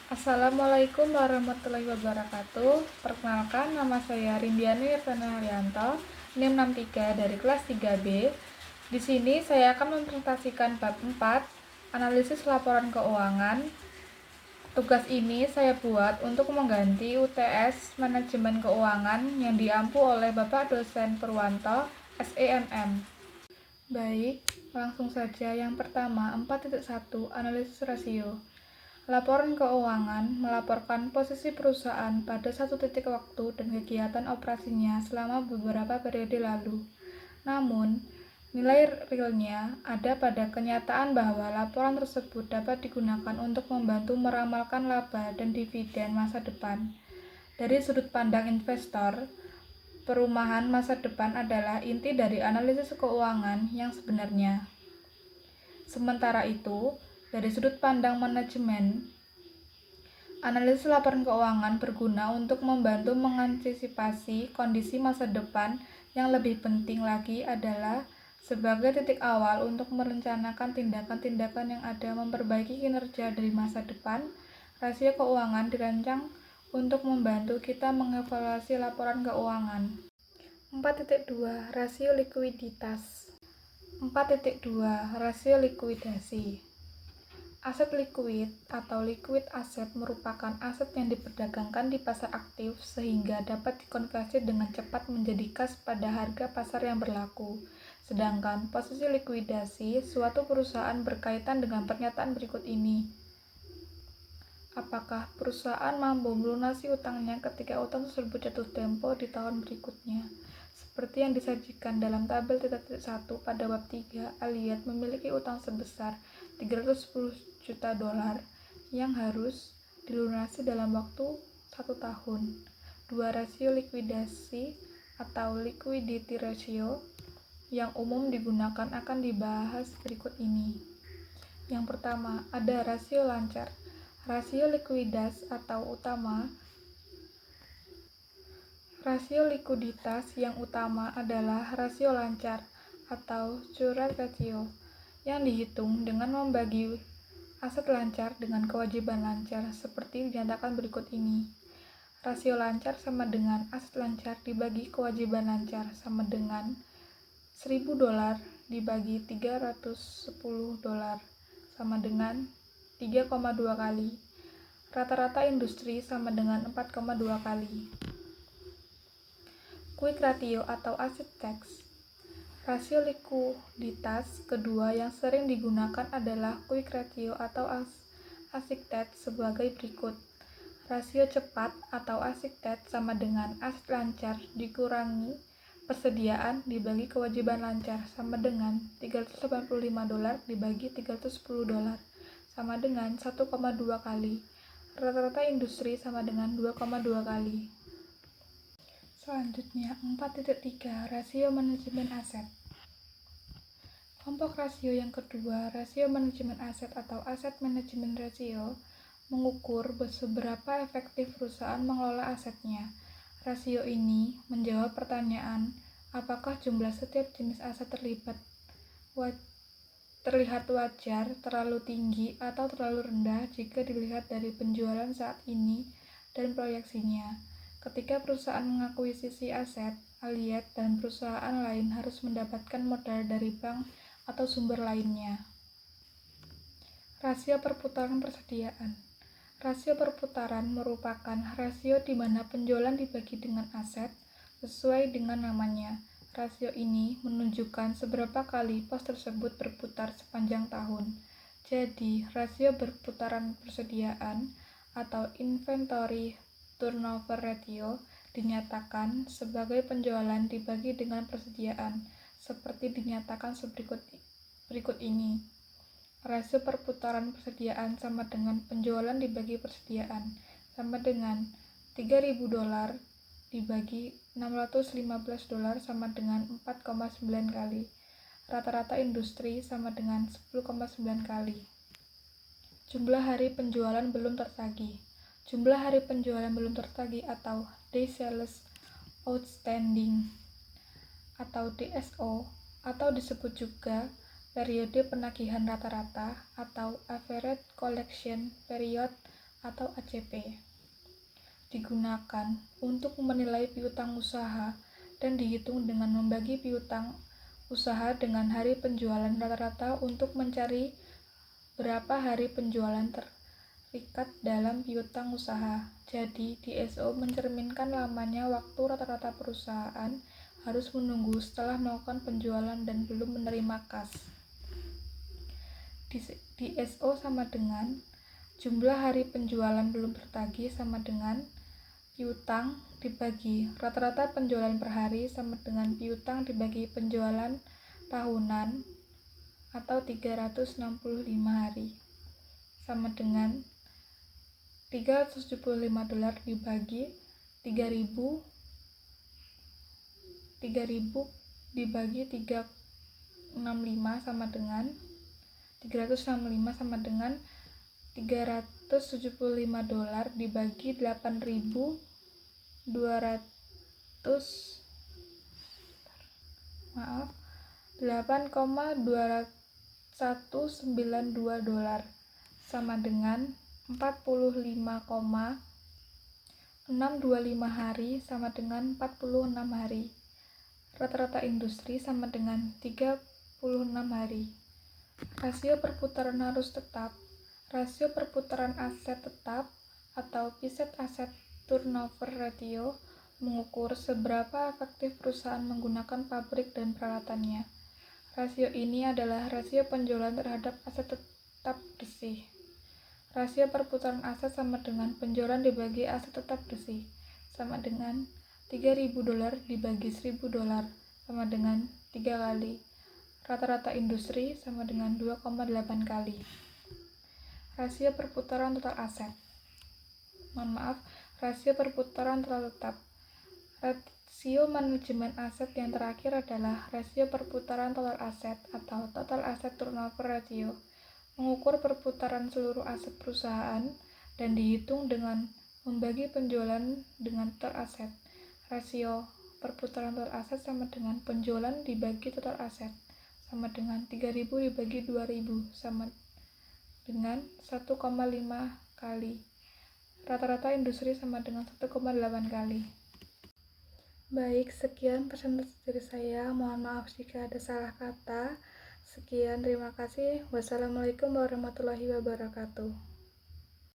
Assalamualaikum warahmatullahi wabarakatuh. Perkenalkan, nama saya Rindiani Irvana Haryanto, NIM 63 dari kelas 3B. Di sini saya akan mempresentasikan bab 4, analisis laporan keuangan. Tugas ini saya buat untuk mengganti UTS Manajemen Keuangan yang diampu oleh Bapak Dosen Purwanto, SEMM. Baik, langsung saja. Yang pertama, 4.1 analisis rasio. Laporan keuangan melaporkan posisi perusahaan pada satu titik waktu dan kegiatan operasinya selama beberapa periode lalu. Namun, nilai realnya ada pada kenyataan bahwa laporan tersebut dapat digunakan untuk membantu meramalkan laba dan dividen masa depan. Dari sudut pandang investor, perumahan masa depan adalah inti dari analisis keuangan yang sebenarnya. Sementara itu, dari sudut pandang manajemen, analisis laporan keuangan berguna untuk membantu mengantisipasi kondisi masa depan. Yang lebih penting lagi adalah sebagai titik awal untuk merencanakan tindakan-tindakan yang ada memperbaiki kinerja dari masa depan. Rasio keuangan dirancang untuk membantu kita mengevaluasi laporan keuangan. 4.2 Rasio likuiditas. 4.2 Rasio likuidasi. Aset likuid atau liquid asset merupakan aset yang diperdagangkan di pasar aktif sehingga dapat dikonversi dengan cepat menjadi kas pada harga pasar yang berlaku. Sedangkan posisi likuidasi suatu perusahaan berkaitan dengan pernyataan berikut ini. Apakah perusahaan mampu melunasi utangnya ketika utang tersebut jatuh tempo di tahun berikutnya? Seperti yang disajikan dalam tabel 1 pada bab 3, Aliat memiliki utang sebesar $310 juta yang harus dilunasi dalam waktu 1 tahun. 2. Rasio likuidasi atau liquidity ratio yang umum digunakan akan dibahas berikut ini. Yang pertama, ada rasio lancar. Rasio likuiditas atau utama. Rasio likuiditas yang utama adalah rasio lancar atau current ratio yang dihitung dengan membagi aset lancar dengan kewajiban lancar seperti dinyatakan berikut ini. Rasio lancar sama dengan aset lancar dibagi kewajiban lancar sama dengan $1.000 dibagi $310 sama dengan 3,2 kali. Rata-rata industri sama dengan 4,2 kali. Quick ratio atau asset tax. Rasio likuiditas kedua yang sering digunakan adalah quick ratio atau asset tax sebagai berikut. Rasio cepat atau asset tax sama dengan aset lancar dikurangi persediaan dibagi kewajiban lancar sama dengan $385 dibagi $310 sama dengan 1,2 kali. Rata-rata industri sama dengan 2,2 kali. Selanjutnya, 4.3 Rasio manajemen aset. Kelompok rasio yang kedua, rasio manajemen aset atau asset management ratio, mengukur seberapa efektif perusahaan mengelola asetnya. Rasio ini menjawab pertanyaan, apakah jumlah setiap jenis aset terlihat wajar, terlalu tinggi, atau terlalu rendah jika dilihat dari penjualan saat ini dan proyeksinya. Ketika perusahaan mengakuisisi aset, Aliat dan perusahaan lain harus mendapatkan modal dari bank atau sumber lainnya. Rasio perputaran persediaan. Rasio perputaran merupakan rasio di mana penjualan dibagi dengan aset sesuai dengan namanya. Rasio ini menunjukkan seberapa kali pos tersebut berputar sepanjang tahun. Jadi, rasio perputaran persediaan atau inventory turnover ratio dinyatakan sebagai penjualan dibagi dengan persediaan, seperti dinyatakan berikut ini. Rasio perputaran persediaan sama dengan penjualan dibagi persediaan, sama dengan $3.000 dibagi $615 sama dengan 4,9 kali. Rata-rata industri sama dengan 10,9 kali. Jumlah hari penjualan belum tertagih. Jumlah hari penjualan belum tertagih atau Days Sales Outstanding atau DSO atau disebut juga periode penagihan rata-rata atau Average Collection Period atau ACP digunakan untuk menilai piutang usaha dan dihitung dengan membagi piutang usaha dengan hari penjualan rata-rata untuk mencari berapa hari penjualan terikat dalam piutang usaha. Jadi, DSO mencerminkan lamanya waktu rata-rata perusahaan harus menunggu setelah melakukan penjualan dan belum menerima kas. DSO sama dengan jumlah hari penjualan belum tertagih sama dengan piutang dibagi rata-rata penjualan per hari sama dengan piutang dibagi penjualan tahunan atau 365 hari sama dengan $375 dibagi 3000 dibagi 365 sama dengan 365 sama dengan $375 dibagi 8,2192 sama dengan 45,625 hari sama dengan 46 hari. Rata-rata industri sama dengan 36 hari. Rasio perputaran harus tetap. Rasio perputaran aset tetap atau Fixed Asset Turnover Ratio mengukur seberapa efektif perusahaan menggunakan pabrik dan peralatannya. Rasio ini adalah rasio penjualan terhadap aset tetap bersih. Rasio perputaran aset sama dengan penjualan dibagi aset tetap bersih sama dengan $3.000 dibagi $1.000 sama dengan 3 kali. Rata-rata industri sama dengan 2,8 kali. Rasio perputaran total aset. Rasio perputaran total tetap. Rasio manajemen aset yang terakhir adalah rasio perputaran total aset atau Total Asset Turnover Ratio, mengukur perputaran seluruh aset perusahaan dan dihitung dengan membagi penjualan dengan total aset. Rasio perputaran total aset sama dengan penjualan dibagi total aset sama dengan 3.000 dibagi 2.000 sama dengan 1,5 kali. Rata-rata industri sama dengan 1,8 kali. Baik, sekian presentasi dari saya. Mohon maaf jika ada salah kata. Sekian, terima kasih. Wassalamualaikum warahmatullahi wabarakatuh.